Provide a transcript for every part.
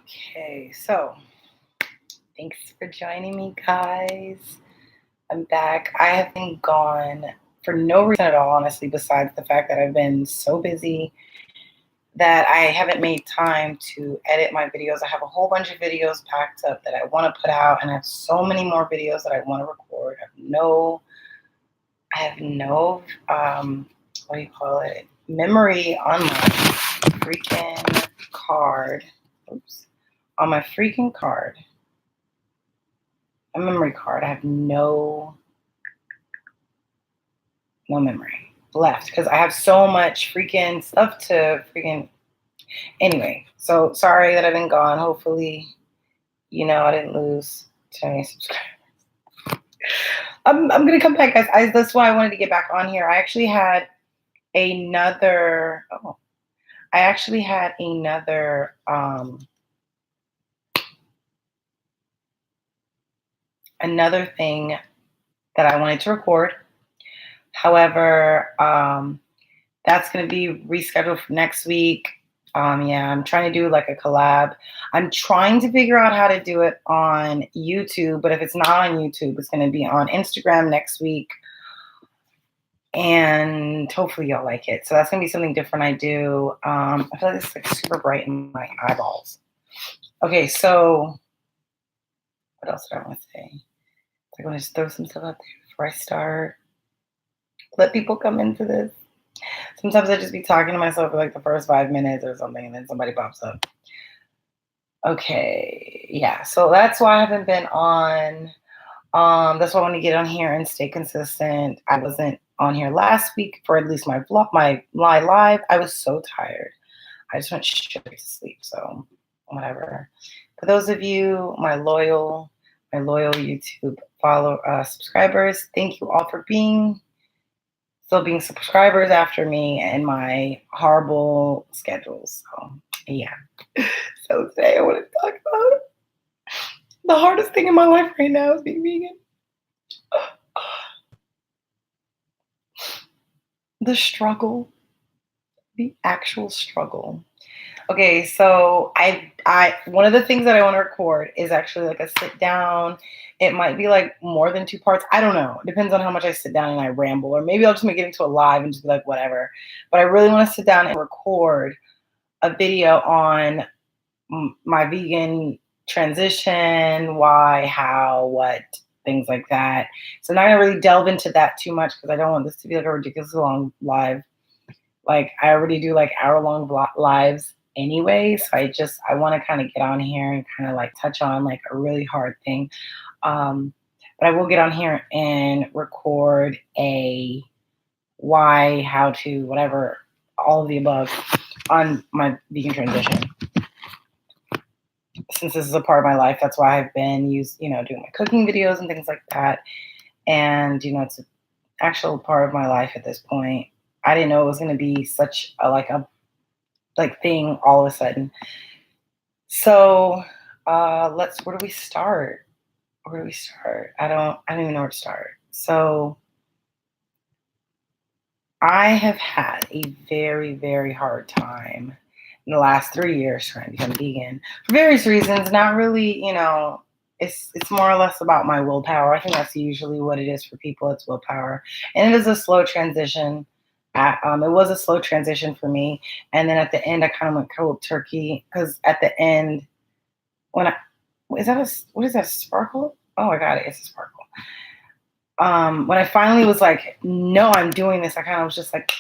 Okay, so thanks for joining me, guys. I'm back. I have been gone for no reason at all, honestly, besides the fact that I've been so busy that I haven't made time to edit my videos. I have a whole bunch of videos packed up that I want to put out, and I have so many more videos that I want to record. I have no, what do you call it? Memory on my freaking card. Oops. On my freaking card. A memory card. I have no memory left because I have so much freaking stuff to freaking. Anyway, so sorry that I've been gone. Hopefully, I didn't lose too many subscribers. I'm gonna come back, guys. That's why I wanted to get back on here. I actually had another. Another thing that I wanted to record. However, that's going to be rescheduled for next week. Yeah, I'm trying to do like a collab. I'm trying to figure out how to do it on YouTube, but if it's not on YouTube, it's going to be on Instagram next week. And hopefully y'all like it. So that's going to be something different I do. I feel like it's like super bright in my eyeballs. Okay, so what else did I want to say? I want to just throw some stuff out there before I start. Let people come into this. Sometimes I just be talking to myself for like the first 5 minutes or something, and then somebody pops up. Okay, yeah. So that's why I haven't been on. That's why I want to get on here and stay consistent. I wasn't on here last week for at least my vlog, my live. I was so tired. I just went straight to sleep. So whatever. For those of you, my loyal YouTube subscribers, thank you all for still being subscribers after me and my horrible schedules. So yeah. So today I want to talk about the hardest thing in my life right now is being vegan. The struggle, the actual struggle. Okay, so I one of the things that I want to record is actually like a sit down. It might be like more than 2 parts. I don't know. It depends on how much I sit down and I ramble, or maybe I'll just make it into a live and just be like whatever. But I really want to sit down and record a video on my vegan transition, why, how, what, things like that. So I'm not gonna really delve into that too much because I don't want this to be like a ridiculously long live. Like I already do like hour-long lives anyway, so I want to kind of get on here and kind of like touch on like a really hard thing. But I will get on here and record a why, how to, whatever, all of the above on my vegan transition. Since this is a part of my life, that's why I've been doing my cooking videos and things like that. And it's an actual part of my life at this point. I didn't know it was going to be such a thing all of a sudden. So where do we start? I don't even know where to start. So I have had a very, very hard time in the last 3 years trying to become vegan for various reasons. Not really, it's more or less about my willpower. I think that's usually what it is for people. It's willpower. And it is a slow transition. It was a slow transition for me. And then at the end, I kind of went cold turkey because at the end, what is that, sparkle? Oh, I got it. It's a sparkle. When I finally was like, no, I'm doing this, I kind of was just like,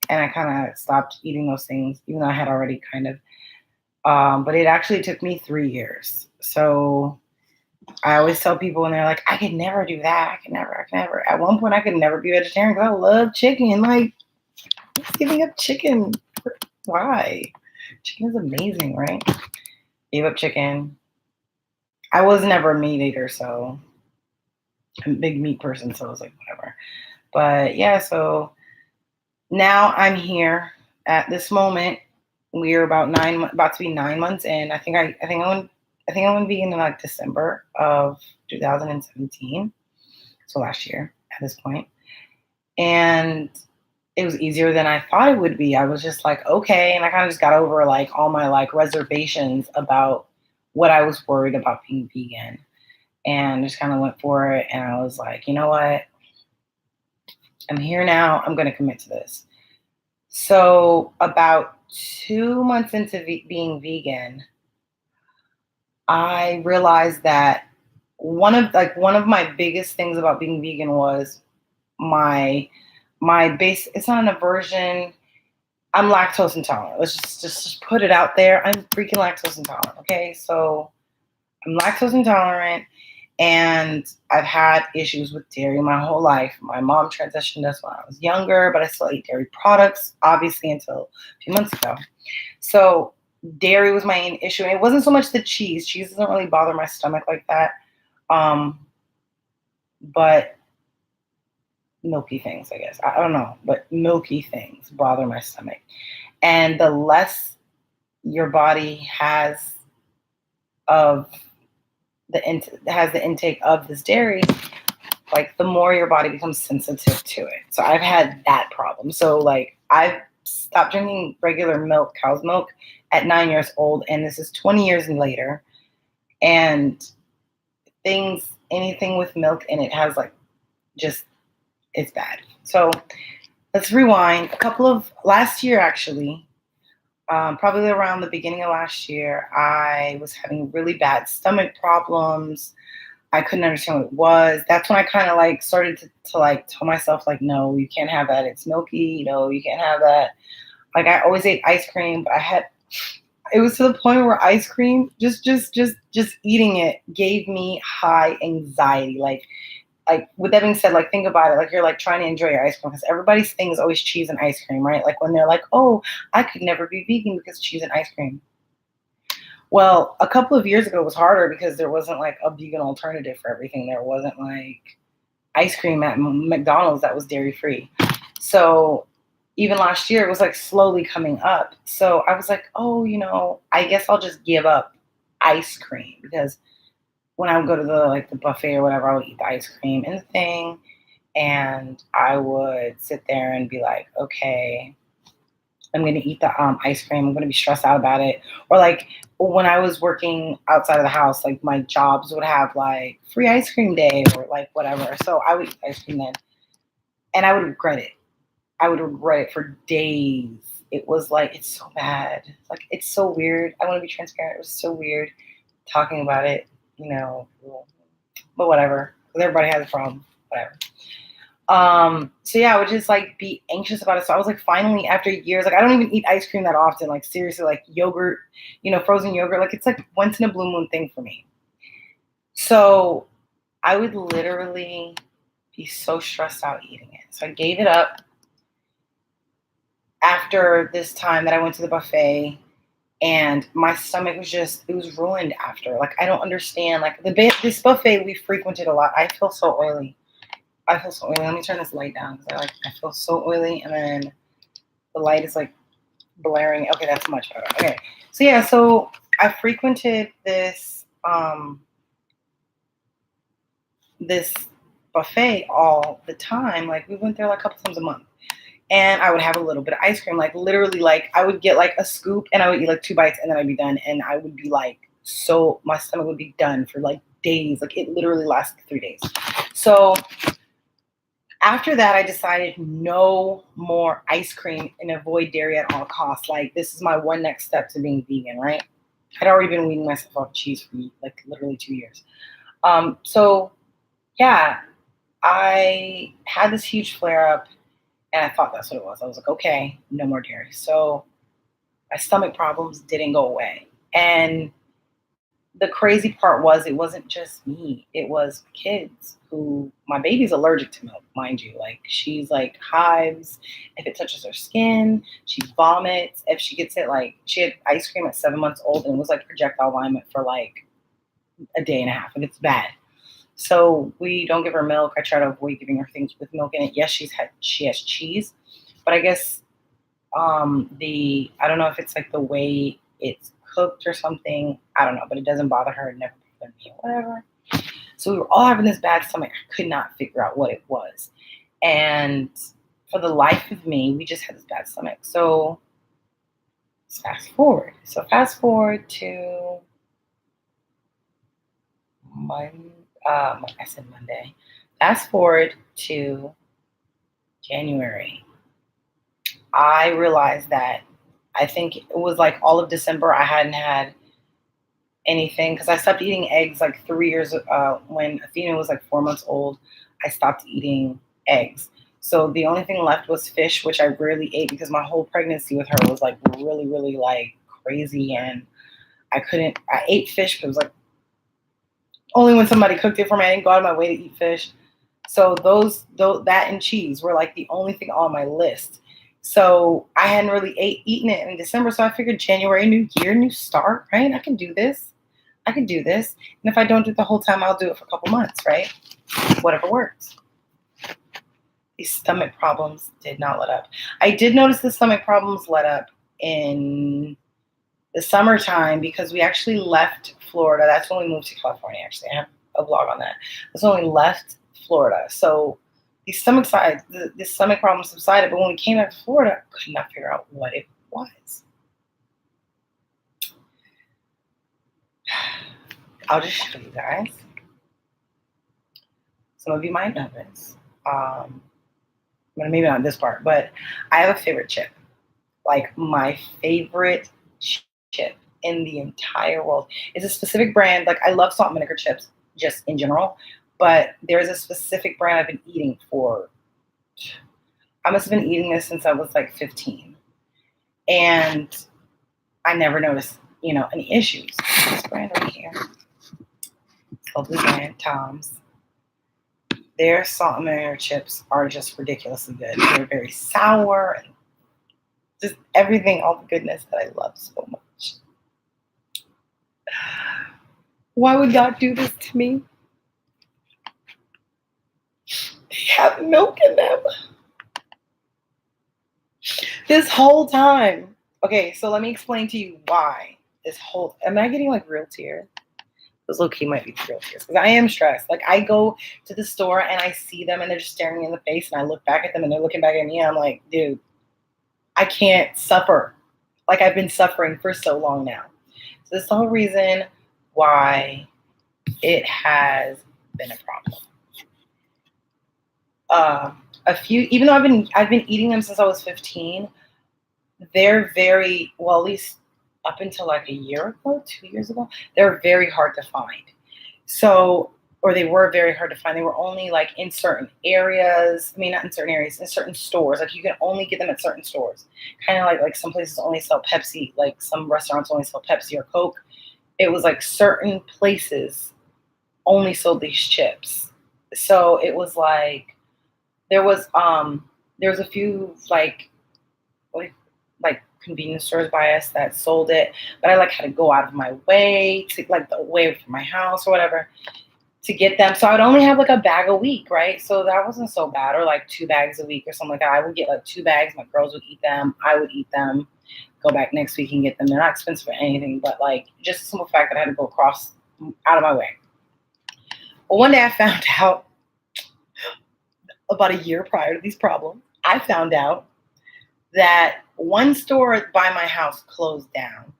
and I kind of stopped eating those things, even though I had already kind of, but it actually took me 3 years. So I always tell people, and they're like, I could never do that. I can never. At one point, I could never be vegetarian because I love chicken. Like, who's giving up chicken? Why? Chicken is amazing, right? Gave up chicken. I was never a meat eater, so I'm a big meat person, so I was like, whatever. But yeah, so now I'm here at this moment. We're about to be 9 months in. I think I went vegan in like December of 2017. So last year at this point. And it was easier than I thought it would be. I was just like, okay. And I kind of just got over like all my like reservations about what I was worried about being vegan, and just kind of went for it. And I was like, you know what? I'm here now. I'm going to commit to this. So about 2 months into being vegan, I realized that one of my biggest things about being vegan was my my base. It's not an aversion. I'm lactose intolerant. Let's just put it out there. I'm freaking lactose intolerant. Okay, so I'm lactose intolerant, and I've had issues with dairy my whole life. My mom transitioned us when I was younger, but I still ate dairy products, obviously, until a few months ago. So dairy was my main issue, and it wasn't so much the cheese. Cheese doesn't really bother my stomach like that, but milky things, I guess. I don't know, but milky things bother my stomach. And the less your body has of has the intake of this dairy, like the more your body becomes sensitive to it. So I've had that problem. So like I've stopped drinking regular milk, cow's milk, at 9 years old, and this is 20 years later. And anything with milk in it has like just it's bad. So let's rewind. Last year actually, probably around the beginning of last year, I was having really bad stomach problems. I couldn't understand what it was. That's when I kind of like started to like tell myself like, no, you can't have that. It's milky. No, you can't have that. Like I always ate ice cream, but it was to the point where ice cream, just eating it gave me high anxiety. Like with that being said, like think about it, like you're like trying to enjoy your ice cream because everybody's thing is always cheese and ice cream, right? Like when they're like, oh, I could never be vegan because cheese and ice cream. Well, a couple of years ago it was harder because there wasn't like a vegan alternative for everything. There wasn't like ice cream at McDonald's that was dairy free. So even last year it was like slowly coming up. So I was like, oh, I guess I'll just give up ice cream, because when I would go to the buffet or whatever, I would eat the ice cream and the thing, and I would sit there and be like, okay, I'm going to eat the ice cream. I'm going to be stressed out about it. Or like when I was working outside of the house, like my jobs would have like free ice cream day or like whatever. So I would eat ice cream then, and I would regret it. I would regret it for days. It was like, it's so bad. Like, it's so weird. I want to be transparent. It was so weird talking about it, but whatever. Because everybody has a problem. Whatever. So yeah, I would just like be anxious about it. So I was like, finally, after years, like I don't even eat ice cream that often. Like seriously, like yogurt, frozen yogurt, like it's like once in a blue moon thing for me. So I would literally be so stressed out eating it. So I gave it up after this time that I went to the buffet, and my stomach it was ruined after. Like, I don't understand. Like this buffet we frequented a lot. I feel so oily. Let me turn this light down because I feel so oily, and then the light is like blaring. Okay, that's much better. Okay, so yeah, so I frequented this this buffet all the time. Like we went there like a couple times a month, and I would have a little bit of ice cream. Like literally, like I would get like a scoop, and I would eat like 2 bites, and then I'd be done, and I would be like, so my stomach would be done for like days. Like it literally lasted 3 days. So after that, I decided no more ice cream and avoid dairy at all costs. Like, this is my one next step to being vegan, right? I'd already been weaning myself off cheese for like literally 2 years. So yeah, I had this huge flare up, and I thought that's what it was. I was like, okay, no more dairy. So my stomach problems didn't go away. And the crazy part was, it wasn't just me. It was kids my baby's allergic to milk, mind you. Like, she's like hives. If it touches her skin, she vomits. If she gets it, like, she had ice cream at 7 months old, and it was like projectile vomit for like a day and a half. And it's bad. So we don't give her milk. I try to avoid giving her things with milk in it. Yes, she has cheese, but I guess I don't know if it's like the way it's cooked or something. I don't know, but it doesn't bother her. It never bothered me, whatever. So we were all having this bad stomach. I could not figure out what it was. And for the life of me, we just had this bad stomach. So let's fast forward. So fast forward to Monday. I said Monday. Fast forward to January. I realized that I think it was like all of December I hadn't had anything because I stopped eating eggs like 3 years when Athena was like 4 months old. I stopped eating eggs. So the only thing left was fish, which I rarely ate because my whole pregnancy with her was like really, really like crazy, and I ate fish, but it was like only when somebody cooked it for me. I didn't go out of my way to eat fish. So that and cheese were like the only thing on my list. So I hadn't really eaten it in December. So I figured January, new year, new start, right? I can do this. And if I don't do it the whole time, I'll do it for a couple months, right? Whatever works. These stomach problems did not let up. I did notice the stomach problems let up in the summertime because we actually left Florida. That's when we moved to California, actually. I have a vlog on that. That's when we left Florida. So the stomach problem subsided, but when we came back to Florida, I could not figure out what it was. I'll just show you guys. Some of you might know this. Maybe not this part, but I have a favorite chip. Like my favorite chip in the entire world is a specific brand. Like I love salt and vinegar chips just in general, but there's a specific brand I've been eating I must have been eating this since I was like 15. And I never noticed, any issues. This brand right here, lovely brand, Tom's. Their salt and vinegar chips are just ridiculously good. They're very sour and just everything, all the goodness that I love so much. Why would God do this to me? They have milk in them. This whole time. Okay, so let me explain to you why. Am I getting like real tears? Those low-key might be real tears because I am stressed. Like I go to the store and I see them and they're just staring me in the face and I look back at them and they're looking back at me and I'm like, dude, I can't suffer. Like I've been suffering for so long now. So this is the whole reason why it has been a problem. Even though I've been eating them since I was 15, they're very, well, at least up until like a year ago, 2 years ago, they're very hard to find. So, or they were very hard to find. They were only like in certain areas. I mean, not in certain areas, in certain stores. Like you can only get them at certain stores. Kind of like some places only sell Pepsi, like some restaurants only sell Pepsi or Coke. It was like certain places only sold these chips. So it was like, there was a few like convenience stores by us that sold it, but I like had to go out of my way to like away from my house or whatever to get them. So I would only have like a bag a week, right? So that wasn't so bad, or like 2 bags a week or something like that. I would get like 2 bags. My girls would eat them. I would eat them. Go back next week and get them. They're not expensive or anything, but like just the simple fact that I had to go out of my way. Well, one day I found out about a year prior to these problems, I found out that one store by my house closed down.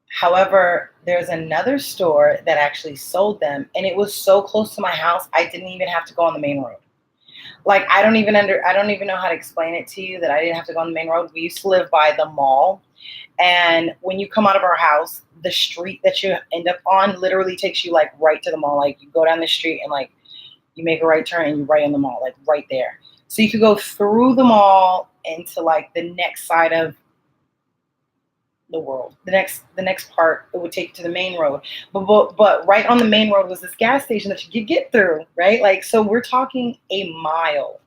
However, there's another store that actually sold them, and it was so close to my house, I didn't even have to go on the main road. Like, I don't even know how to explain it to you that I didn't have to go on the main road. We used to live by the mall, and when you come out of our house, the street that you end up on literally takes you like right to the mall. Like you go down the street and like you make a right turn and you're right in the mall, like right there. So you could go through the mall into like the next side of the world. The next part, it would take you to the main road. But right on the main road was this gas station that you could get through, right? Like, so we're talking a mile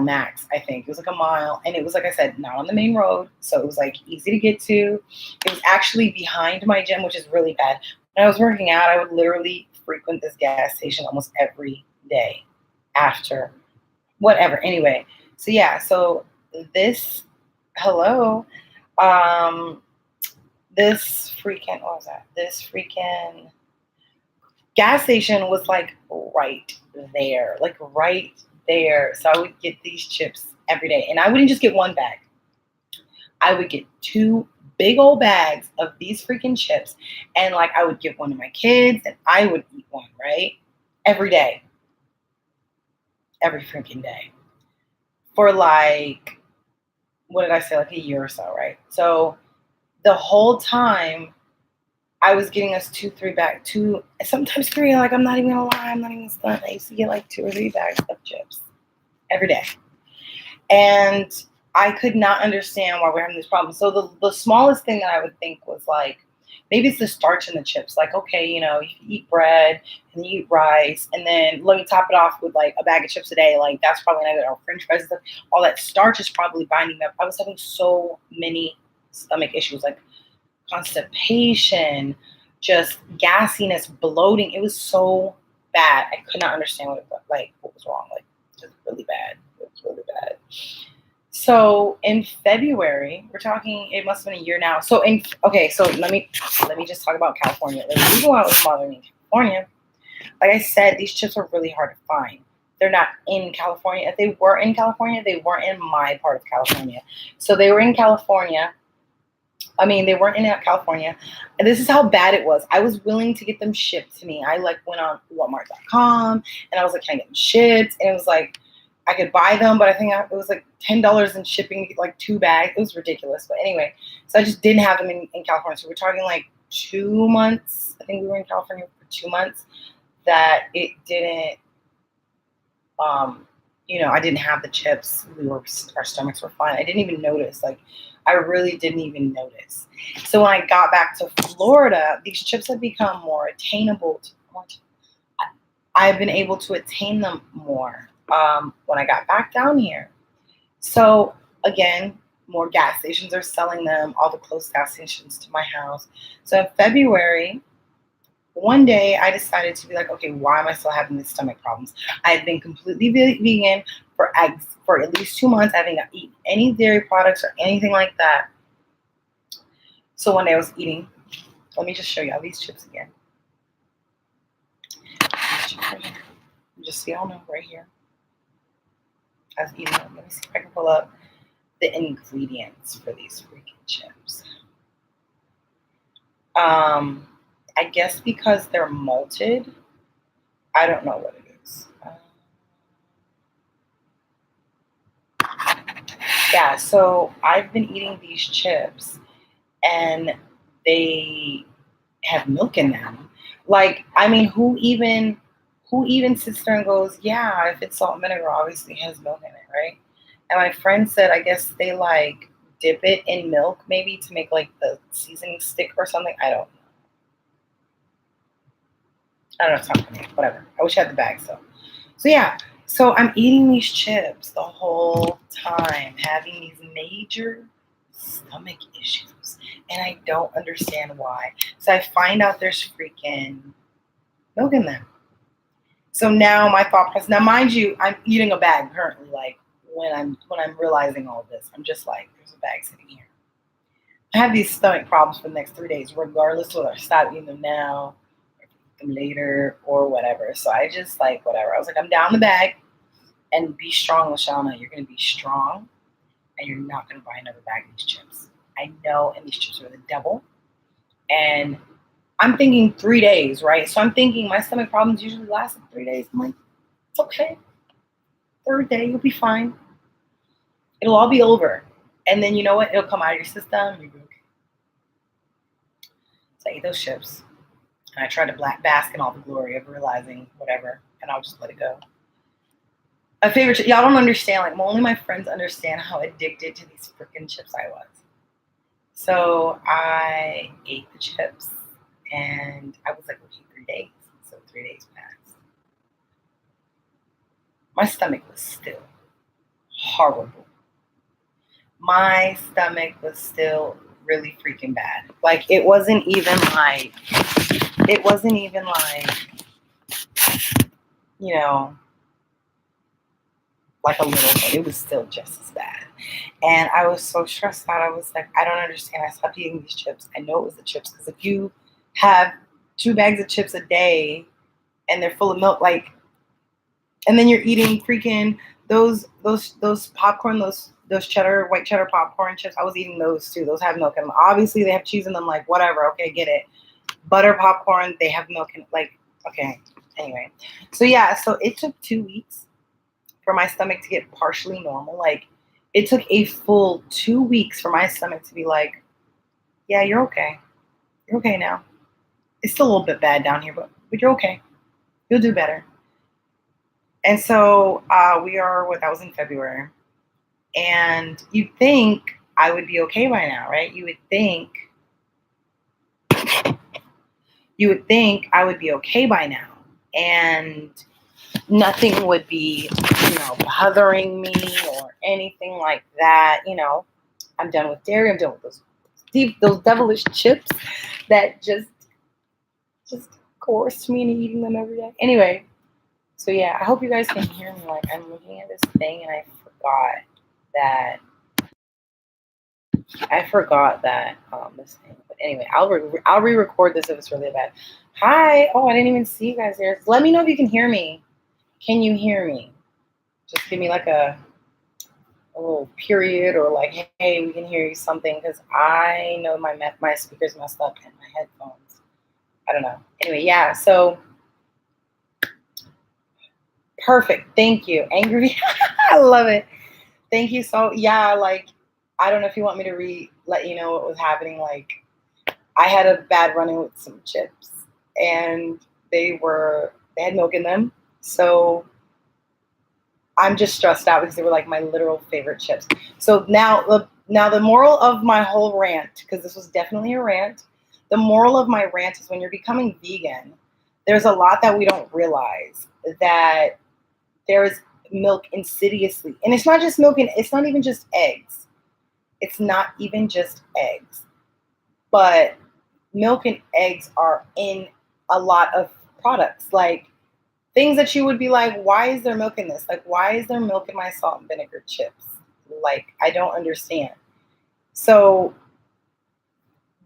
max, I think. It was like a mile. And it was, like I said, not on the main road. So it was like easy to get to. It was actually behind my gym, which is really bad. When I was working out, I would literally frequent this gas station almost every day after whatever. Anyway, so yeah, so this this freaking gas station was like right there, like right there. So I would get these chips every day. And I wouldn't just get one bag. I would get 2 big old bags of these freaking chips. And like I would give one to my kids and I would eat one, right? Every day. Every freaking day. For like, what did I say? Like a year or so, right? So the whole time I was getting us 2, 3 bags, sometimes 3. Like, I'm not even gonna lie, I'm not even stunned. I used to get like 2 or 3 bags of chips every day. And I could not understand why we're having this problem. So the smallest thing that I would think was like, maybe it's the starch in the chips. Like, okay, you know, you eat bread and you eat rice, and then let me top it off with like a bag of chips a day. Like, that's probably not good. Or French fries and stuff. All that starch is probably binding me up. I was having so many stomach issues, like constipation, just gassiness, bloating. It was so bad. I could not understand what was wrong. Like, just really bad. It was really bad. So in February, we're talking, it must have been a year now. So let me just talk about California. The reason why it was bothering me in California, like I said, these chips are really hard to find. They're not in California. If they were in California, they weren't in my part of California. So they were in California. I mean, they weren't in California. And this is how bad it was. I was willing to get them shipped to me. I like went on Walmart.com and I was like, can I get them shipped? And it was like, I could buy them, but I think it was like $10 in shipping, like 2 bags. It was ridiculous. But anyway, so I just didn't have them in California. So we're talking like 2 months. I think we were in California for 2 months that it didn't, I didn't have the chips. Our stomachs were fine. I didn't even notice. Like, I really didn't even notice. So when I got back to Florida, these chips have become more attainable. I've been able to attain them more when I got back down here. So again, more gas stations are selling them, all the close gas stations to my house. So in February, one day I decided to be like, okay, why am I still having these stomach problems? I've been completely vegan for at least 2 months. I haven't eaten any dairy products or anything like that. So one day I was eating. Let me just show you all these chips again. Just so y'all know, right here. I was eating them. Let me see if I can pull up the ingredients for these freaking chips. I guess because they're malted. I don't know what it is. Yeah, so I've been eating these chips and they have milk in them. Like, I mean, who even sits there and goes, yeah, if it's salt and vinegar, obviously it has milk in it, right? And my friend said, I guess they like dip it in milk maybe to make like the seasoning stick or something. I don't know. It's not for me. Whatever. I wish I had the bag. So yeah. So I'm eating these chips the whole time, having these major stomach issues, and I don't understand why. So I find out there's freaking milk in them. So now my thought process. Now, mind you, I'm eating a bag currently. Like when I'm realizing all of this, I'm just like, there's a bag sitting here. I have these stomach problems for the next 3 days, regardless of whether I stop eating them now, or eat them later, or whatever. So I just like whatever. I was like, I'm down the bag, and be strong, Lashana. You're gonna be strong, and you're not gonna buy another bag of these chips. I know, and these chips are the devil. And I'm thinking 3 days, right? So I'm thinking my stomach problems usually last 3 days. I'm like, it's okay. 3rd day, you'll be fine. It'll all be over. And then you know what? It'll come out of your system. You'll be okay. So I ate those chips. And I tried to bask in all the glory of realizing whatever. And I'll just let it go. A favorite, y'all don't understand. Like, only my friends understand how addicted to these freaking chips I was. So I ate the chips. And I was like, okay, 3 days. So 3 days passed. My stomach was still horrible. My stomach was still really freaking bad. Like, it wasn't even like, you know, like a little bit. It was still just as bad. And I was so stressed out. I was like, I don't understand. I stopped eating these chips. I know it was the chips, because if you have 2 bags of chips a day and they're full of milk, like, And then you're eating freaking those popcorn, those white cheddar popcorn chips. I was eating those too. Those have milk in them. Obviously they have cheese in them, like whatever, okay, get it. Butter popcorn, they have milk in, like, okay. Anyway. So yeah, so it took 2 weeks for my stomach to get partially normal. Like, it took a full 2 weeks for my stomach to be like, yeah, you're okay. You're okay now. It's still a little bit bad down here, but you're okay. You'll do better. And so that was in February. And you'd think I would be okay by now, right? You would think I would be okay by now. And nothing would be, bothering me or anything like that. I'm done with dairy. I'm done with those devilish chips that just coerced me into eating them every day. Anyway, so yeah, I hope you guys can hear me. Like, I'm looking at this thing and I forgot that this thing. But anyway, I'll re-record this if it's really bad. Hi. Oh, I didn't even see you guys there. Let me know if you can hear me. Can you hear me? Just give me like a little period, or like, hey, we can hear you, something, because I know my speakers messed up and my headphones. I don't know. Anyway, yeah. So perfect. Thank you. Angry. I love it. Thank you. So yeah, like, I don't know if you want me to let you know what was happening. Like, I had a bad run-in with some chips, and they had milk in them. So I'm just stressed out because they were like my literal favorite chips. So now the moral of my whole rant, because this was definitely a rant, the moral of my rant is when you're becoming vegan, there's a lot that we don't realize, that there is milk insidiously. And it's not just milk, and it's not even just eggs. It's not even just eggs. But milk and eggs are in a lot of products. Like, things that you would be like, why is there milk in this? Like, why is there milk in my salt and vinegar chips? Like, I don't understand. So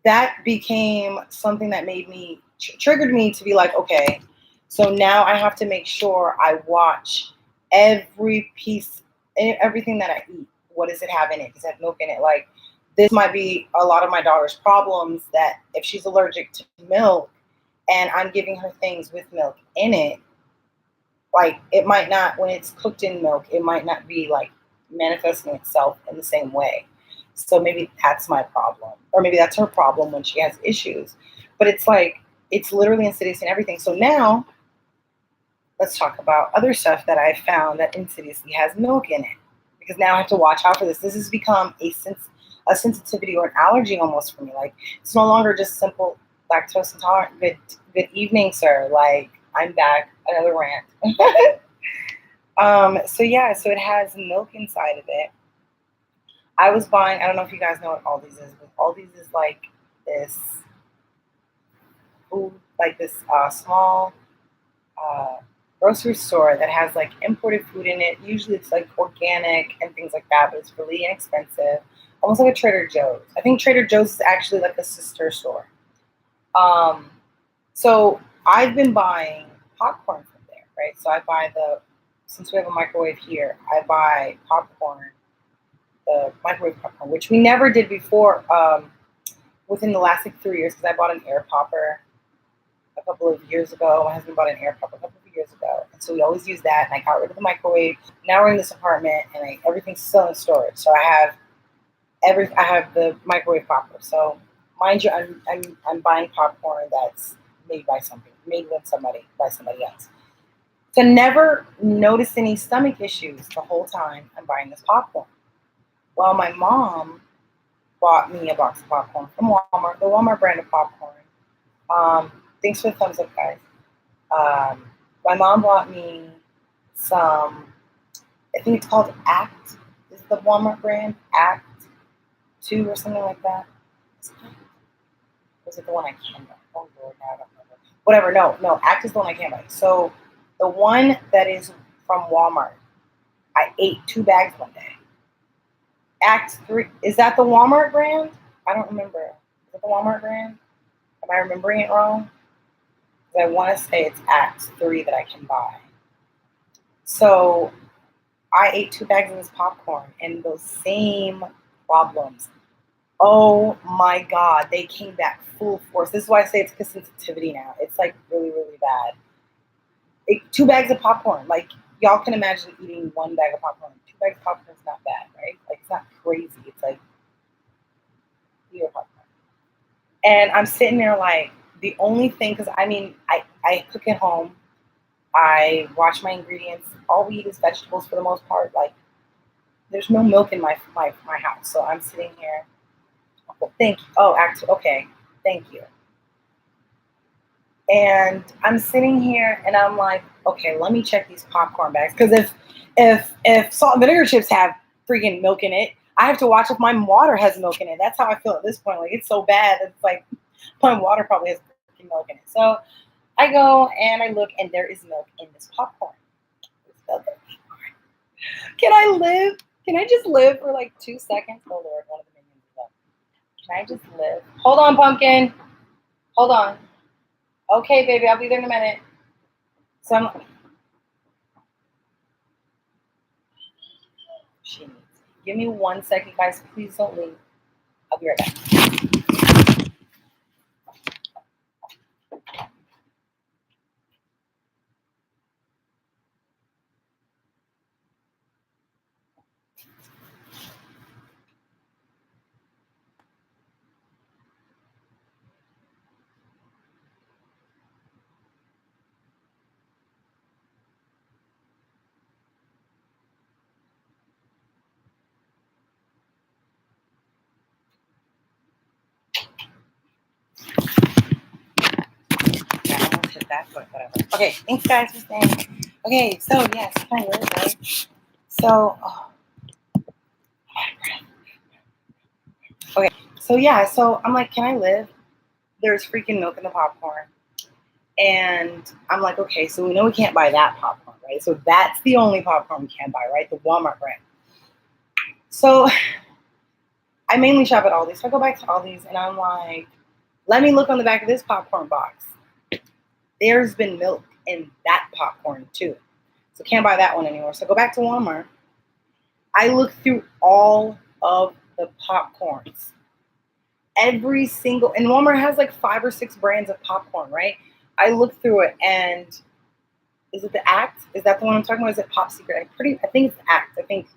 that became something that made me, triggered me to be like, okay, so now I have to make sure I watch everything that I eat. What does it have in it? Does it have milk in it? Like, this might be a lot of my daughter's problems, that if she's allergic to milk and I'm giving her things with milk in it, like, it might not, when it's cooked in milk, it might not be like manifesting itself in the same way. So maybe that's my problem, or maybe that's her problem when she has issues. But it's like, it's literally insidious in everything. So now let's talk about other stuff that I found that insidiously has milk in it, because now I have to watch out for this. This has become a sensitivity or an allergy almost for me. Like, it's no longer just simple lactose intolerant. Good evening, sir. Like, I'm back, another rant. So yeah, so it has milk inside of it. I was buying, I don't know if you guys know what Aldi's is, but Aldi's is like this food, like this small grocery store that has like imported food in it. Usually it's like organic and things like that, but it's really inexpensive. Almost like a Trader Joe's. I think Trader Joe's is actually like a sister store. So I've been buying popcorn from there, right? So I buy since we have a microwave here, I buy popcorn, the microwave popcorn, which we never did before, within the last like 3 years, because I bought an air popper a couple of years ago. My husband bought an air popper a couple of years ago. And so we always use that, and I got rid of the microwave. Now we're in this apartment, and everything's still in storage. So I have the microwave popper. So mind you, I'm buying popcorn that's made by somebody else. So never noticed any stomach issues the whole time I'm buying this popcorn. Well, my mom bought me a box of popcorn from Walmart, the Walmart brand of popcorn. Thanks for the thumbs up, guys. My mom bought me some, I think it's called Act, is the Walmart brand, Act 2 or something like that. Was it the one I can buy? Oh Lord, I don't remember. Whatever, no, Act is the one I can buy. So the one that is from Walmart, I ate 2 bags one day. Act 3, is that the Walmart brand? I don't remember. Is it the Walmart brand? Am I remembering it wrong? Because I want to say it's Act 3 that I can buy. So I ate 2 bags of this popcorn and those same problems. Oh my God, they came back full force. This is why I say it's because sensitivity now. It's like really, really bad. 2 bags of popcorn. Like, y'all can imagine eating 1 bag of popcorn. 2 bags of popcorn is not bad, right? Like, it's not crazy. It's like eat popcorn. And I'm sitting there like, the only thing, because I mean, I cook at home. I wash my ingredients. All we eat is vegetables for the most part. Like, there's no milk in my house. So I'm sitting here. Oh, thank you. Oh, actually, okay. Thank you. And I'm sitting here and I'm like, okay, let me check these popcorn bags. Because if salt and vinegar chips have freaking milk in it, I have to watch if my water has milk in it. That's how I feel at this point. Like, it's so bad. It's like my water probably has freaking milk in it. So I go and I look and there is milk in this popcorn. Can I live? Can I just live for like 2 seconds? Oh Lord, one of the minions is up. Can I just live? Hold on, pumpkin. Hold on. Okay, baby, I'll be there in a minute. So I'm like, she needs. Give me 1 second, guys. Please don't leave. I'll be right back. Yeah, I almost hit that, but whatever. Okay, thanks guys for staying. Okay, so yes, kind of, right? So, okay, so yeah, so I'm like, can I live? There's freaking milk in the popcorn. And I'm like, okay, so we know we can't buy that popcorn, right? So that's the only popcorn we can't buy, right? The Walmart brand. So I mainly shop at Aldi's. So I go back to Aldi's and I'm like, let me look on the back of this popcorn box. There's been milk in that popcorn too. So can't buy that one anymore. So I go back to Walmart. I look through all of the popcorns. Every single, and Walmart has like 5 or 6 brands of popcorn, right? I look through it and is it the Act? Is that the one I'm talking about? Is it Pop Secret? I think it's the Act. I think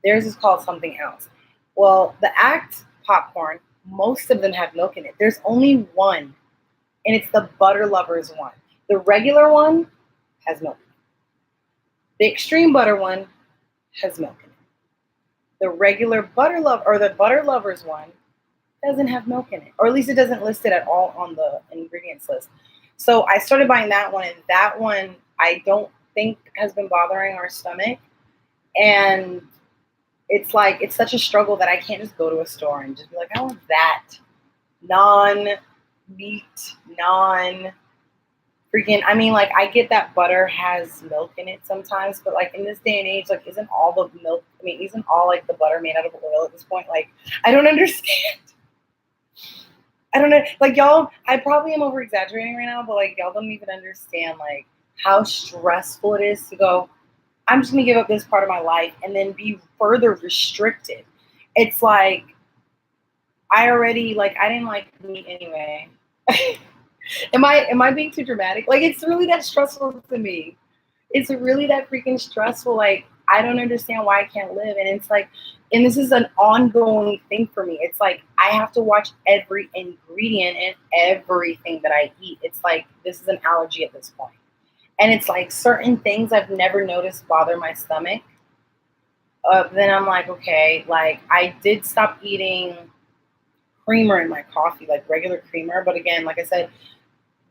theirs is called something else. Well, the Act popcorn, most of them have milk in it. There's only one, and it's the Butter Lovers one. The regular one has milk in it. The Extreme Butter one has milk in it. The regular Butter Love or the Butter Lovers one doesn't have milk in it, or at least it doesn't list it at all on the ingredients list. So I started buying that one, and that one I don't think has been bothering our stomach. And it's like, it's such a struggle that I can't just go to a store and just be like, I want that non-meat, freaking, I mean, like, I get that butter has milk in it sometimes, but like in this day and age, like, isn't all the milk, I mean, isn't all like the butter made out of oil at this point? Like, I don't understand. I don't know, like, y'all, I probably am over exaggerating right now, but like, y'all don't even understand like how stressful it is to go, I'm just gonna give up this part of my life and then be further restricted. It's like, I already, like, I didn't like meat anyway. Am I being too dramatic? Like, it's really that stressful to me. It's really that freaking stressful. Like, I don't understand why I can't live. And it's like, and this is an ongoing thing for me. It's like, I have to watch every ingredient and everything that I eat. It's like, this is an allergy at this point. And it's like certain things I've never noticed bother my stomach. Then I'm like, okay, like, I did stop eating creamer in my coffee, like regular creamer. But again, like I said,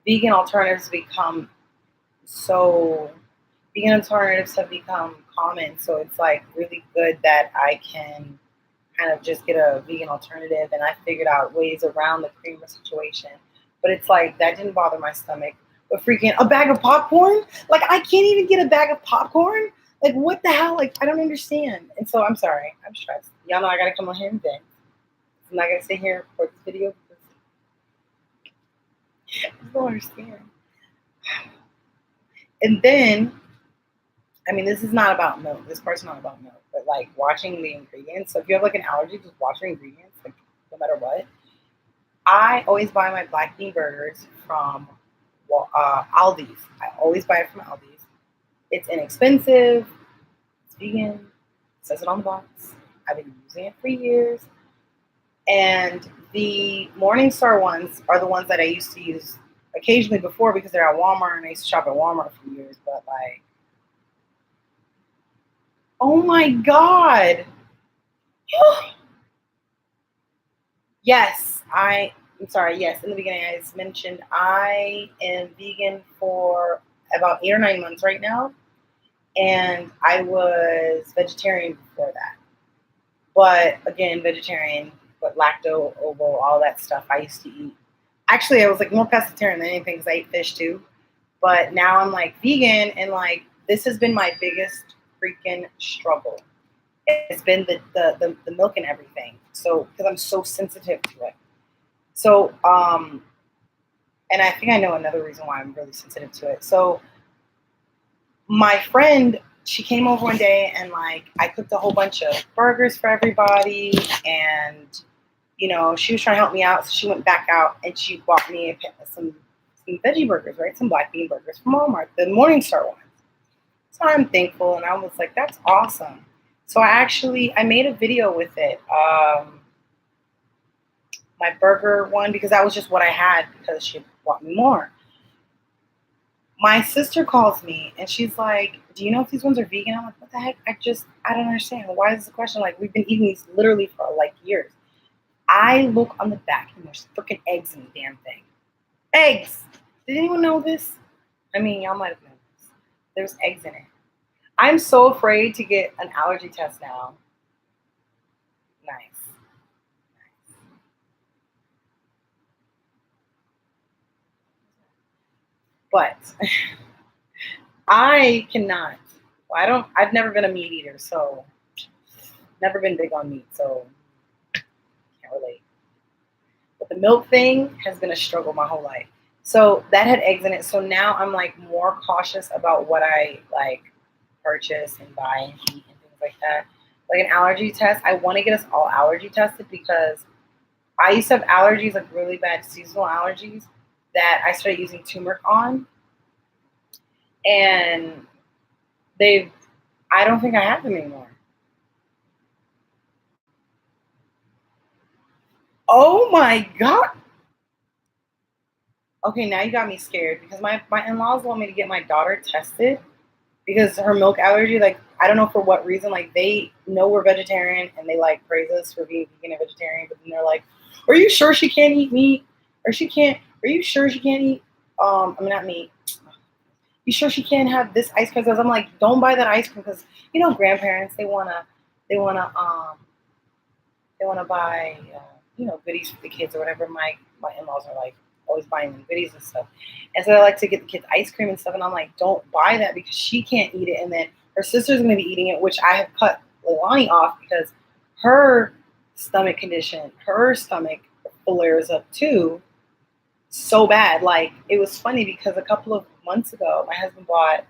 vegan alternatives vegan alternatives have become common. So it's like really good that I can kind of just get a vegan alternative. And I figured out ways around the creamer situation. But it's like, that didn't bother my stomach. But freaking a bag of popcorn? Like, I can't even get a bag of popcorn? Like, what the hell? Like, I don't understand. And so I'm sorry. I'm stressed. Y'all know I got to come on here and vent. I'm not going to sit here for this video. I just don't understand. And then I mean, this is not about milk. This part's not about milk, but like watching the ingredients. So if you have like an allergy, just watch the ingredients, like no matter what. I always buy my black bean burgers from Aldi's. I always buy it from Aldi's. It's inexpensive. It's vegan. It says it on the box. I've been using it for years. And the Morningstar ones are the ones that I used to use occasionally before because they're at Walmart and I used to shop at Walmart for years. But like, oh my God. Yes, I'm sorry. Yes, in the beginning, I just mentioned I am vegan for about 8 or 9 months right now, and I was vegetarian before that. But again, vegetarian, but lacto, ovo, all that stuff I used to eat. Actually, I was like more pescatarian than anything because I ate fish too. But now I'm like vegan, and like this has been my biggest freaking struggle. It's been the milk and everything. So because I'm so sensitive to it. So and I think I know another reason why I'm really sensitive to it. So my friend, she came over one day and like I cooked a whole bunch of burgers for everybody, and she was trying to help me out. So she went back out and she bought me some veggie burgers, right? Some black bean burgers from Walmart, the Morningstar ones. So I'm thankful, and I was like, that's awesome. So I made a video with it. My burger one because that was just what I had because she bought me more. My sister calls me and she's like, "Do you know if these ones are vegan?" I'm like, "What the heck? I don't understand. Why is this a question? Like, we've been eating these literally for like years." I look on the back and there's freaking eggs in the damn thing. Eggs! Did anyone know this? I mean, y'all might have known this. There's eggs in it. I'm so afraid to get an allergy test now. Nice. But I cannot. Well, I've never been a meat eater, so never been big on meat, so can't relate. But the milk thing has been a struggle my whole life. So that had eggs in it. So now I'm like more cautious about what I like purchase and buy and eat and things like that. Like an allergy test, I want to get us all allergy tested because I used to have allergies, like really bad seasonal allergies, that I started using turmeric on, and they've I don't think I have them anymore. Oh my God. Okay, now you got me scared because my in-laws want me to get my daughter tested because her milk allergy, like, I don't know for what reason, like, they know we're vegetarian and they, like, praise us for being vegan and vegetarian, but then they're like, are you sure she can't eat meat? Are you sure she can't eat, I mean, not meat. You sure she can't have this ice cream? Because I'm like, don't buy that ice cream because, grandparents, they want to, buy, goodies for the kids or whatever. My in-laws are like always buying them goodies and stuff, and so I like to get the kids ice cream and stuff. And I'm like, don't buy that because she can't eat it, and then her sister's going to be eating it, which I have cut Leilani off because her stomach condition, her stomach flares up too, so bad. Like it was funny because a couple of months ago, my husband bought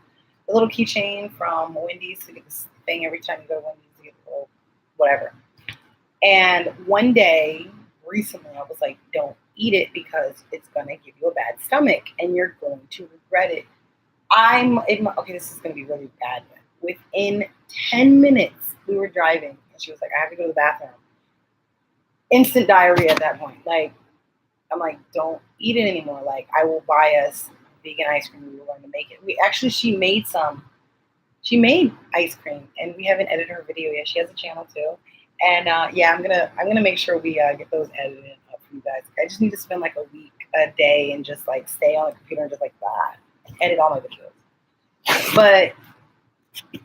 a little keychain from Wendy's to get this thing every time you go to Wendy's to get the little whatever. And one day, recently, I was like, don't eat it because it's going to give you a bad stomach and you're going to regret it. Okay, this is going to be really bad. Within 10 minutes, we were driving and she was like, I have to go to the bathroom. Instant diarrhea at that point. Like, I'm like, don't eat it anymore. Like, I will buy us vegan ice cream. We were going to make it. She made some. She made ice cream, and we haven't edited her video yet. She has a channel too. And yeah, I'm gonna make sure we get those edited up for you guys. I just need to spend like a day, and just like stay on the computer and just like edit all my videos. But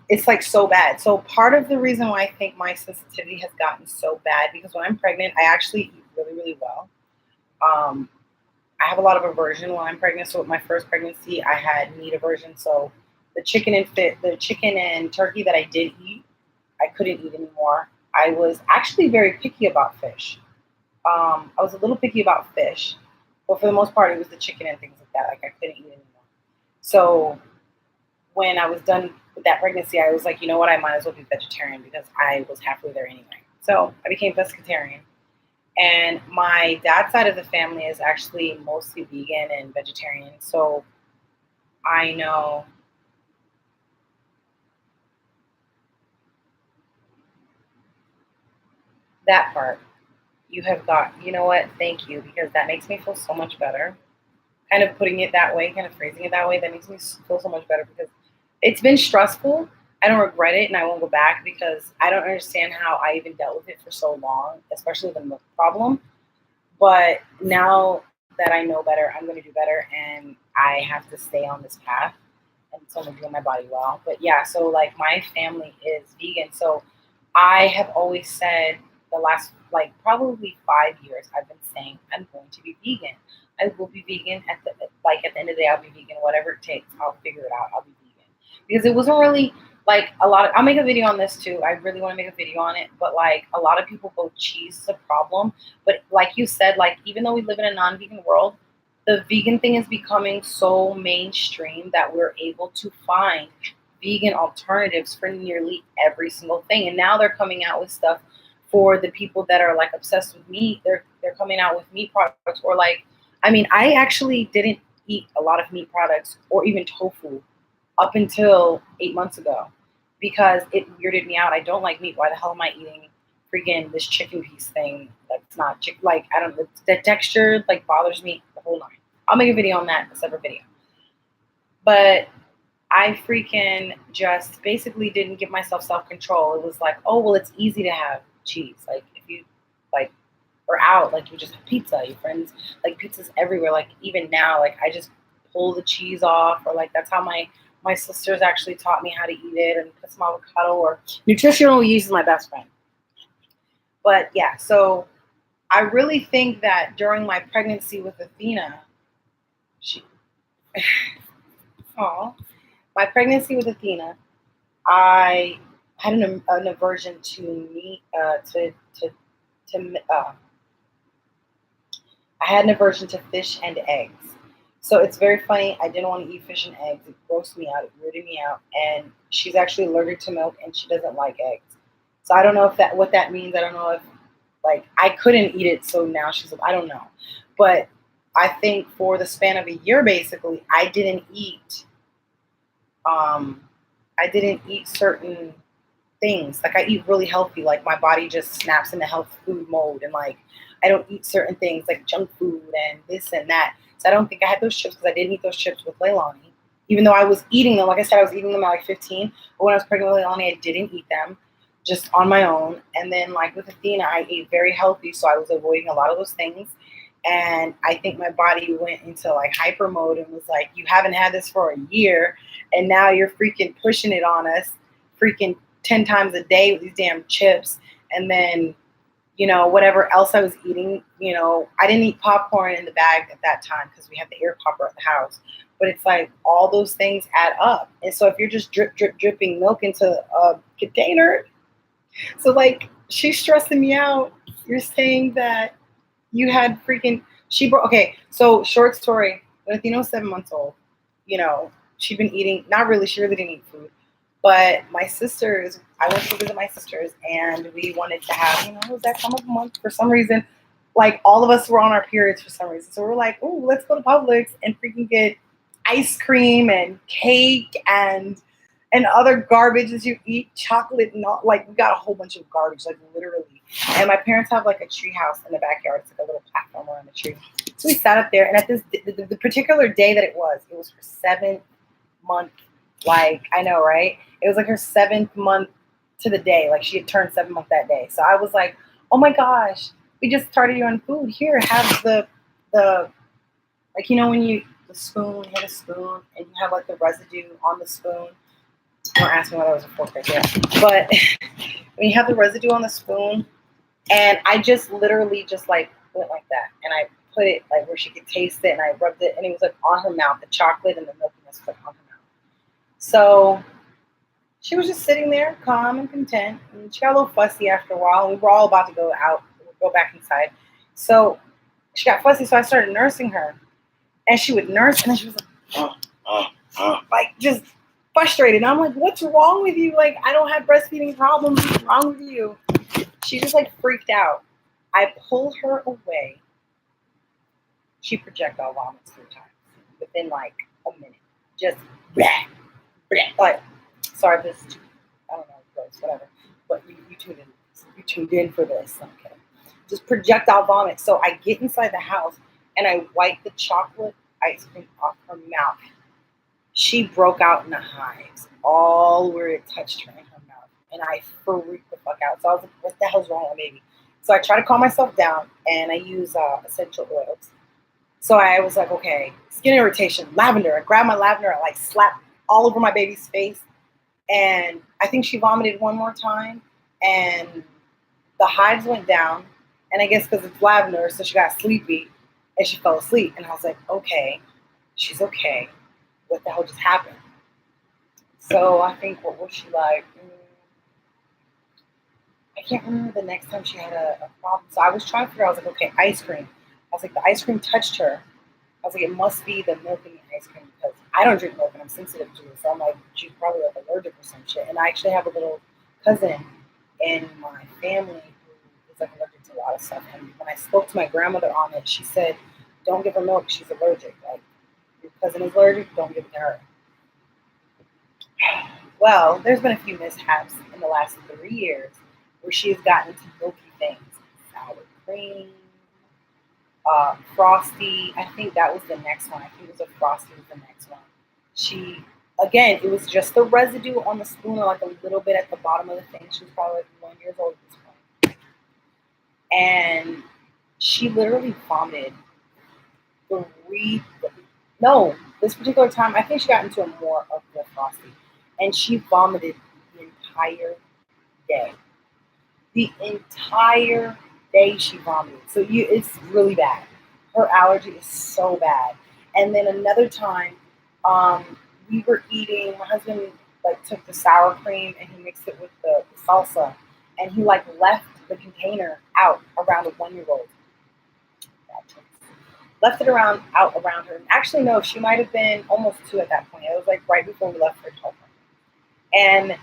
it's like so bad. So part of the reason why I think my sensitivity has gotten so bad because when I'm pregnant, I actually eat really, really well. I have a lot of aversion when I'm pregnant. So with my first pregnancy, I had meat aversion. So the chicken and turkey that I did eat, I couldn't eat anymore. I was actually very picky about fish. I was a little picky about fish, but for the most part, it was the chicken and things like that. Like I couldn't eat anymore. So when I was done with that pregnancy, I was like, you know what, I might as well be vegetarian because I was halfway there anyway. So I became pescatarian. And my dad's side of the family is actually mostly vegan and vegetarian. So I know that part. You have got, you know what, thank you, because that makes me feel so much better. Kind of putting it that way, kind of phrasing it that way, that makes me feel so much better because it's been stressful. I don't regret it and I won't go back because I don't understand how I even dealt with it for so long, especially the milk problem. But now that I know better, I'm going to do better and I have to stay on this path and it's only doing my body well. But yeah, so like my family is vegan. So I have always said the last like probably 5 years I've been saying I'm going to be vegan. I will be vegan at the end of the day. I'll be vegan, whatever it takes. I'll figure it out. I'll be vegan because it wasn't really like a lot of. I'll make a video on this too. I really want to make a video on it, but like a lot of people go cheese is a problem. But like you said, like even though we live in a non-vegan world, the vegan thing is becoming so mainstream that we're able to find vegan alternatives for nearly every single thing. And now they're coming out with stuff for the people that are like obsessed with meat. They're coming out with meat products or like I mean, I actually didn't eat a lot of meat products or even tofu up until 8 months ago because it weirded me out. I don't like meat. Why the hell am I eating freaking this chicken piece thing? That's not chicken. Like I don't. The texture like bothers me the whole nine. I'll make a video on that, a separate video. But I freaking just basically didn't give myself self control. It was like, oh well, it's easy to have cheese. Like if you like or out, like you just have pizza, your friends, like pizza's everywhere. Like even now, like I just pull the cheese off, or like that's how my sisters actually taught me how to eat it and put some avocado or nutritional yeast is my best friend. But yeah, so I really think that during my pregnancy with Athena, she, oh, my pregnancy with Athena, I had an aversion to meat, to I had an aversion to fish and eggs. So it's very funny. I didn't want to eat fish and eggs. It grossed me out. It weirded me out. And she's actually allergic to milk and she doesn't like eggs. So I don't know if that what that means. I don't know if like I couldn't eat it. So now she's like, I don't know. But I think for the span of a year, basically, um I didn't eat certain things. Like I eat really healthy. Like my body just snaps into health food mode and like I don't eat certain things like junk food and this and that. So I don't think I had those chips because I didn't eat those chips with Leilani. Even though I was eating them, like I said, I was eating them at like 15. But when I was pregnant with Leilani, I didn't eat them just on my own. And then like with Athena, I ate very healthy. So I was avoiding a lot of those things. And I think my body went into like hyper mode and was like, you haven't had this for a year. And now you're freaking pushing it on us freaking 10 times a day with these damn chips. And then whatever else I was eating, I didn't eat popcorn in the bag at that time because we had the air popper at the house. But it's like all those things add up. And so if you're just dripping milk into a container, so like she's stressing me out. You're saying that you had freaking, okay, so short story, when Athena was 7 months old, she'd been eating, not really, she really didn't eat food. But my sisters, I went to visit my sisters and we wanted to have, it was that time of the month for some reason. Like all of us were on our periods for some reason. So we're like, oh, let's go to Publix and freaking get ice cream and cake and other garbage as you eat, chocolate and all, like we got a whole bunch of garbage, like literally. And my parents have like a tree house in the backyard. It's like a little platform around the tree. So we sat up there and at the particular day that it was her 7th month. Like, I know, right? It was like her 7th month to the day. Like she had turned 7 months that day. So I was like, oh my gosh, we just started you on food. Here, have the like, when you the spoon, hit a spoon and you have like the residue on the spoon. Don't ask me why that was a fork right there. But when you have the residue on the spoon, and I just literally just like went like that. And I put it like where she could taste it and I rubbed it and it was like on her mouth, the chocolate and the milkiness was like on her mouth. So she was just sitting there, calm and content. And she got a little fussy after a while. We were all about to go out, go back inside. So she got fussy, so I started nursing her. And she would nurse, and then she was like, like just frustrated. And I'm like, what's wrong with you? Like, I don't have breastfeeding problems. What's wrong with you? She just like freaked out. I pull her away. She projectile vomits 3 times within like a minute. Just blah, blah. Like, sorry, this is, I don't know, gross, whatever. But you tuned in. You tuned in for this. Okay. Just projectile vomit. So I get inside the house and I wipe the chocolate ice cream off her mouth. She broke out in the hives, all where it touched her in her mouth. And I freaked the fuck out. So I was like, what the hell's wrong with baby? So I try to calm myself down and I use essential oils. So I was like, okay, skin irritation, lavender. I grabbed my lavender, I like slapped all over my baby's face. And I think she vomited one more time and the hives went down. And I guess because it's lavender, so she got sleepy and she fell asleep. And I was like, okay, she's okay. What the hell just happened? So I think, what was she like? I can't remember the next time she had a problem. So I was trying to figure out, I was like, okay, ice cream. I was like, the ice cream touched her. I was like, it must be the milk in the ice cream because I don't drink milk and I'm sensitive to it. So I'm like, she's probably like allergic or some shit. And I actually have a little cousin in my family who is like allergic to a lot of stuff. And when I spoke to my grandmother on it, she said, don't give her milk, she's allergic. Like, your cousin is allergic, don't give it to her. Well, there's been a few mishaps in the last 3 years where she has gotten into milky things. Sour cream, Frosty. I think that was the next one. I think it was a Frosty was the next one. She, again, it was just the residue on the spoon or like a little bit at the bottom of the thing. She was probably like 1 year old at this point. And she literally vomited this particular time, I think she got into a more of the Frosty. And she vomited the entire day. The entire day she vomited. So it's really bad. Her allergy is so bad. And then another time, we were eating, my husband like took the sour cream and he mixed it with the salsa. And he like left the container out around a 1 year old. Left it out around her. Actually, no, she might have been almost 2 at that point. It was like right before we left her children. And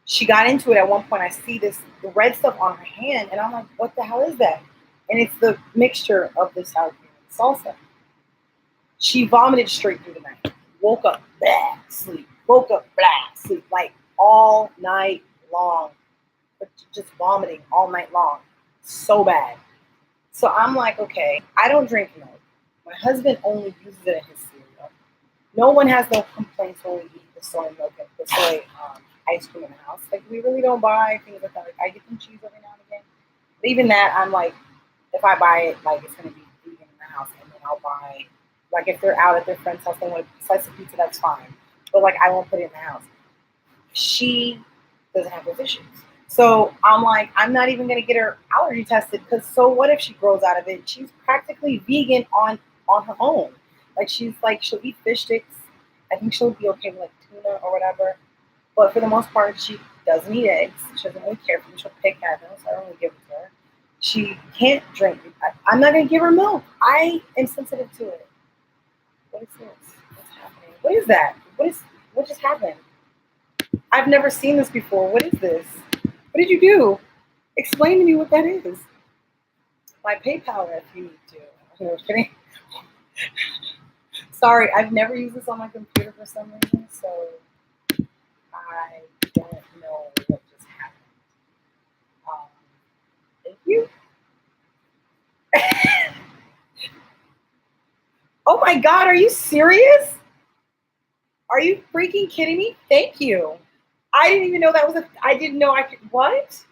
she got into it at one point. I see the red stuff on her hand, and I'm like, what the hell is that? And it's the mixture of the sour cream and salsa. She vomited straight through the night. Woke up, blah, sleep. Woke up, blah, sleep. Like all night long. But just vomiting all night long. So bad. So I'm like, okay, I don't drink milk. My husband only uses it in his cereal. No one has no complaints when we eat the soy milk and the soy ice cream in the house. Like, we really don't buy things like that. Like, I get them cheese every now and again. But even that, I'm like, if I buy it, like, it's going to be vegan in the house. And then I'll buy, like, if they're out at their friend's house, they want a slice of pizza, that's fine. But, like, I won't put it in the house. She doesn't have those issues. So I'm like, I'm not even going to get her allergy tested because so what if she grows out of it? She's practically vegan on her own. Like, she'll eat fish sticks. I think she'll be okay with like tuna or whatever. But for the most part, she doesn't eat eggs. She doesn't really care for them. She'll pick at them, so I don't really give it to her. She can't drink. I'm not going to give her milk. I am sensitive to it. What is this? What's happening? What is that? What just happened? I've never seen this before. What is this? What did you do? Explain to me what that is. My PayPal if you need to. I'm kidding. Sorry, I've never used this on my computer for some reason, so I don't know what just happened. Thank you. Oh my God, are you serious? Are you freaking kidding me? Thank you. I didn't even know that was I didn't know I could, what?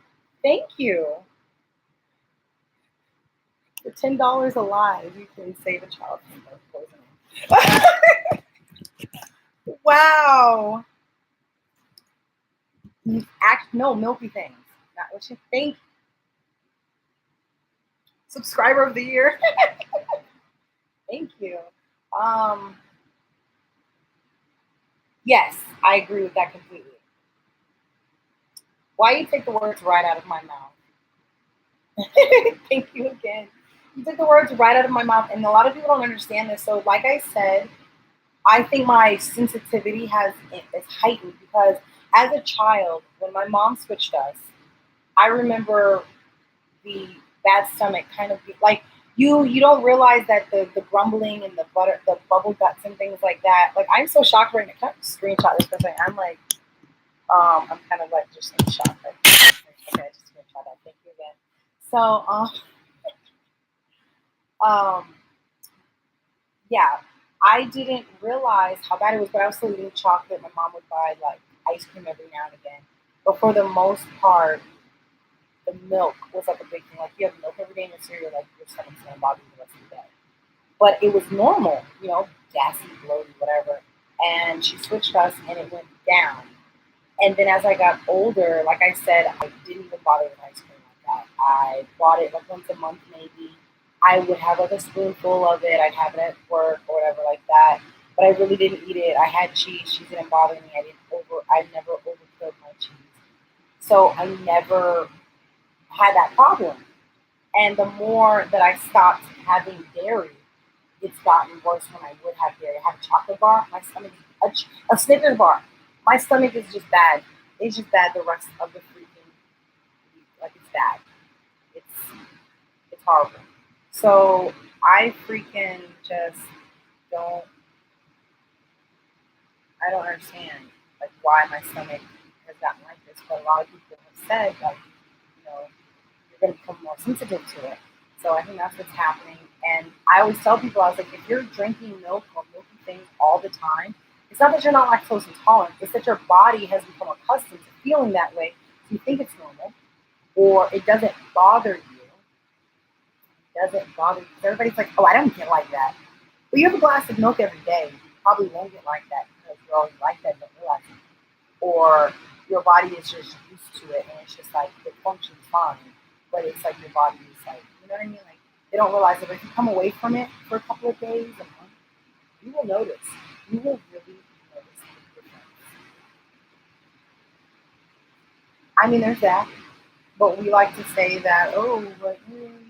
Thank you. For $10 a live, you can save a child from poisoning. Wow. No, milky things. Not what you think. Subscriber of the year. Thank you. Yes, I agree with that completely. Why you take the words right out of my mouth? Thank you again. You took the words right out of my mouth, and a lot of people don't understand this. So, like I said, I think my sensitivity is heightened because as a child, when my mom switched us, I remember the bad stomach kind of like you don't realize that the grumbling and the bubble guts and things like that. Like I'm so shocked right now. Can I screenshot this for a second? I'm like I'm kind of like just in shock. Like, okay, I just screenshot that. Thank you again. So um yeah, I didn't realize how bad it was, but I was still eating chocolate. My mom would buy like ice cream every now and again. But for the most part, the milk was like a big thing. Like you have milk every day in your cereal, like your stomach's gonna bother you the rest of the day. But it was normal, gassy, bloated, whatever. And she switched us and it went down. And then as I got older, like I said, I didn't even bother with ice cream like that. I bought it like once a month maybe. I would have like a spoonful of it. I'd have it at work or whatever like that. But I really didn't eat it. I had cheese. Cheese didn't bother me. I never overkilled my cheese. So I never had that problem. And the more that I stopped having dairy, it's gotten worse when I would have dairy. I have a chocolate bar, my stomach a Snickers bar. My stomach is just bad. It's just bad the rest of the freaking week. Like it's bad. It's it's horrible. So I freaking just don't I don't understand like why my stomach has gotten like this. But a lot of people have said like, you know, you're gonna become more sensitive to it. So I think that's what's happening. And I always tell people, I was like, if you're drinking milk or milky things all the time, it's not that you're not lactose intolerant. It's that your body has become accustomed to feeling that way. So you think it's normal, or it doesn't bother you. It doesn't bother you. Everybody's like, oh, I don't get like that. But you have a glass of milk every day. You probably won't get like that because you already like that, don't realize it. Or your body is just used to it and it's just like it functions fine. But it's like your body is like, you know what I mean? Like they don't realize that if you come away from it for a couple of days, a month, you will notice. You will really notice the difference. I mean, there's that, but we like to say that, oh, but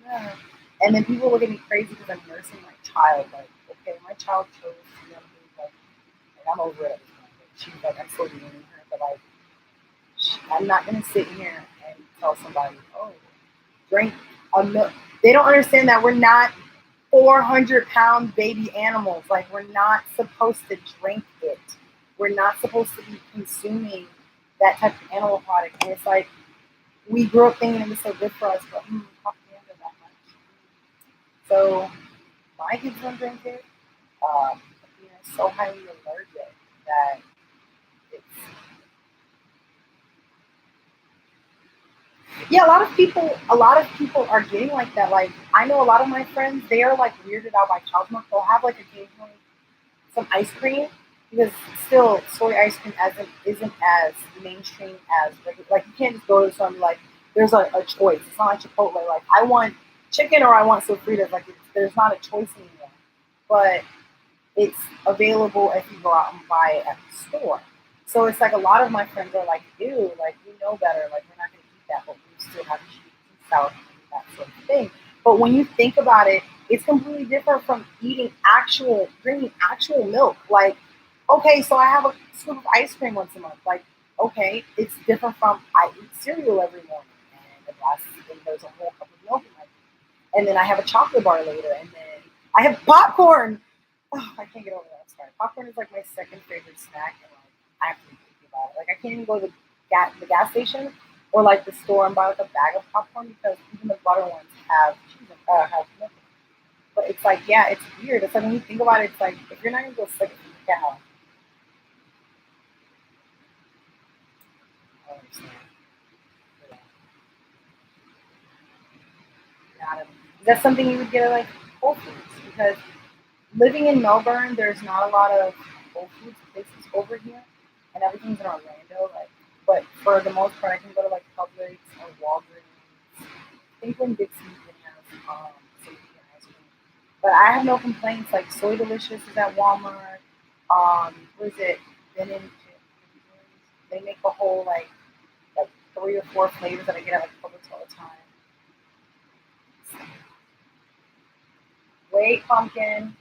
yeah. And then people look at me crazy because I'm nursing my child. Like, okay, my child chose to be on the like I'm over it at this point. Like, she's like, I'm still eating her, but like, I'm not gonna sit here and tell somebody, oh, drink a milk. They don't understand that we're not 400-pound baby animals. Like we're not supposed to drink it. We're not supposed to be consuming that type of animal product. And it's like we grew up thinking it was so good for us, but propaganda that much. So my kids don't drink it. It's so highly allergic that it's yeah, a lot of people are getting like that. Like I know a lot of my friends, they are like weirded out by cow's milk. They'll have like occasionally some ice cream because still soy ice cream isn't as mainstream as regular. Like you can't just go to the store and be like, there's a choice. It's not like Chipotle. Like I want chicken or I want sofritas. Like there's not a choice anymore. But it's available if you go out and buy it at the store. So it's like a lot of my friends are like, ew, like we know better, like we're not gonna eat that, but we still have cheese and sour cream and that sort of thing. But when you think about it, it's completely different from drinking actual milk. Like, okay, so I have a scoop of ice cream once a month. Like, okay, it's different from I eat cereal every morning and there's a whole cup of milk in my and then I have a chocolate bar later, and then I have popcorn. Oh, I can't get over that. Sorry. Popcorn is like my second favorite snack, and like I have to be thinking about it. Like I can't even go to the gas station or like the store and buy like a bag of popcorn because even the butter ones have cheese have milk. But it's like yeah, it's weird. It's like when you think about it, it's like if you're not gonna go sick from the cow, I don't understand. But, yeah, is that something you would get at like Whole Foods? Because living in Melbourne, there's not a lot of Whole Foods places over here, and everything's in Orlando. Like, but for the most part, I can go to like Publix or Walgreens. I think when Dixie even has safety and ice cream. But I have no complaints. Like Soy Delicious is at Walmart. What is it? Ben and Jerry's. They make a whole like 3 or 4 flavors that I get at like Publix all the time. Wait, pumpkin.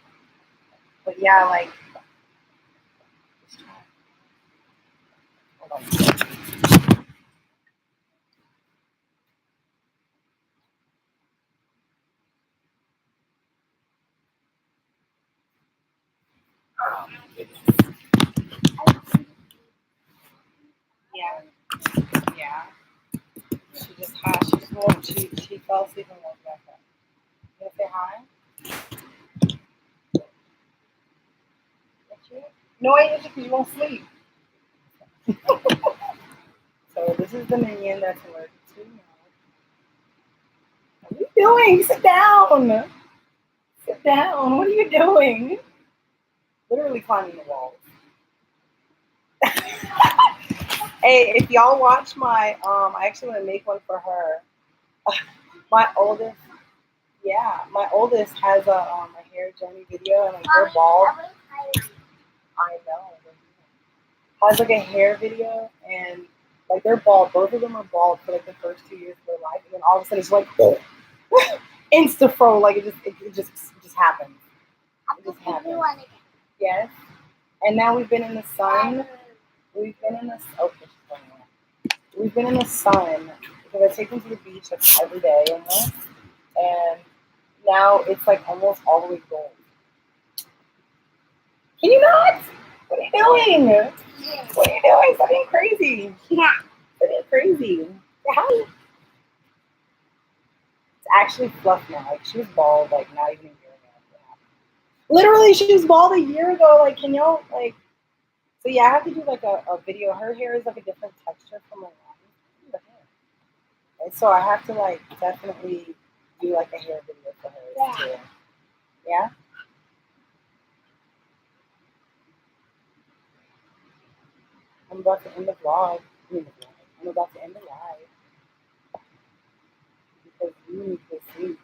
But yeah, like Yeah. She fell asleep and woke back up. You wanna say hi? No, I didn't because you won't sleep. So this is the minion that's allergic to milk. What are you doing? Sit down. Sit down. What are you doing? Literally climbing the walls. Hey, if y'all watch my I actually want to make one for her. My oldest has a hair journey video and like they're bald. I know. Has like a hair video and like they're bald. Both of them are bald for like the first 2 years of their life, and then all of a sudden it's like insta fro, like it just happened. It just happened. Yes. And now we've been in the sun. We've been in the We've been in the sun because I take them to the beach like every day almost, and now it's like almost all the way gold. Can you not? What are you doing? What are you doing? Stop being crazy. Yeah. Stop being crazy. Hi. It's actually fluff now. Like she was bald like not even a year ago. Literally, she was bald a year ago. Like, can y'all like? So yeah, I have to do like a video. Her hair is like a different texture from my mom. And so I have to like definitely do like a hair video for her too. Yeah. I'm about to end the vlog. I'm about to end the live because you need to sleep.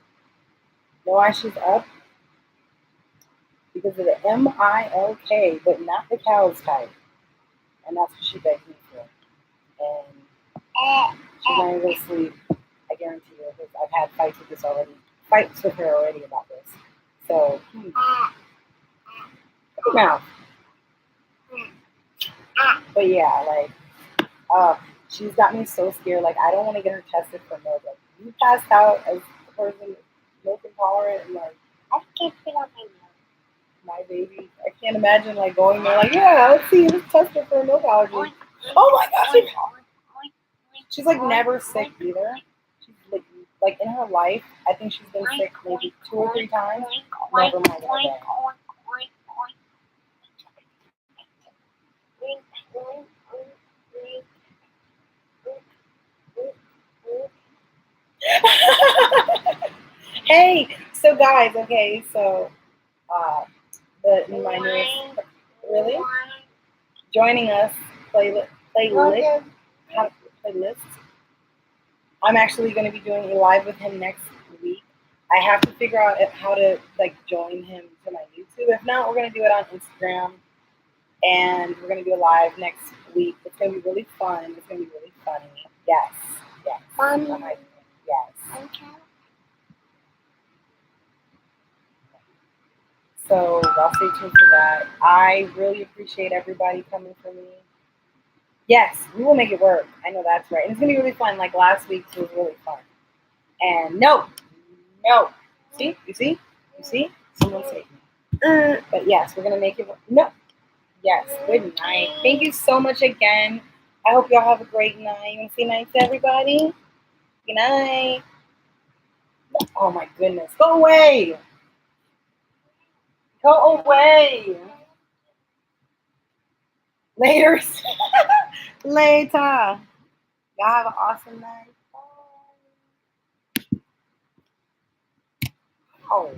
Know why she's up? Because of the MILK, but not the cows type. And that's what she begged me for. And she's not even going to sleep. I guarantee you, because I've had fights with her already about this. So, come out. But yeah, like, she's got me so scared. Like, I don't want to get her tested for milk. Like, you passed out as a person milk intolerant, and like, I can't fit out my milk. My baby, I can't imagine like going there. Like, yeah, let's see, let's test her for a milk allergy. Oh my gosh, she's like never sick either. She's like in her life, I think she's been sick maybe 2 or 3 times. Never mind that. Hey, so guys, okay, so my newest really joining us playlist. I'm actually going to be doing a live with him next week. I have to figure out how to like join him to my YouTube. If not, we're going to do it on Instagram, and we're going to do a live next week. It's going to be really fun. It's going to be really funny. Yes. Funny. Yes. Okay. So y'all stay tuned for that. I really appreciate everybody coming for me. Yes, we will make it work. I know that's right. And it's going to be really fun. Like last week's was really fun. And no. See? You see? Someone saved me. But yes, we're going to make it work. No. Yes, good night. Thank you so much again. I hope y'all have a great night. You want to say night to everybody? Good night. Oh my goodness. Go away. Go away. Later. Later. Y'all have an awesome night. Bye. Oh.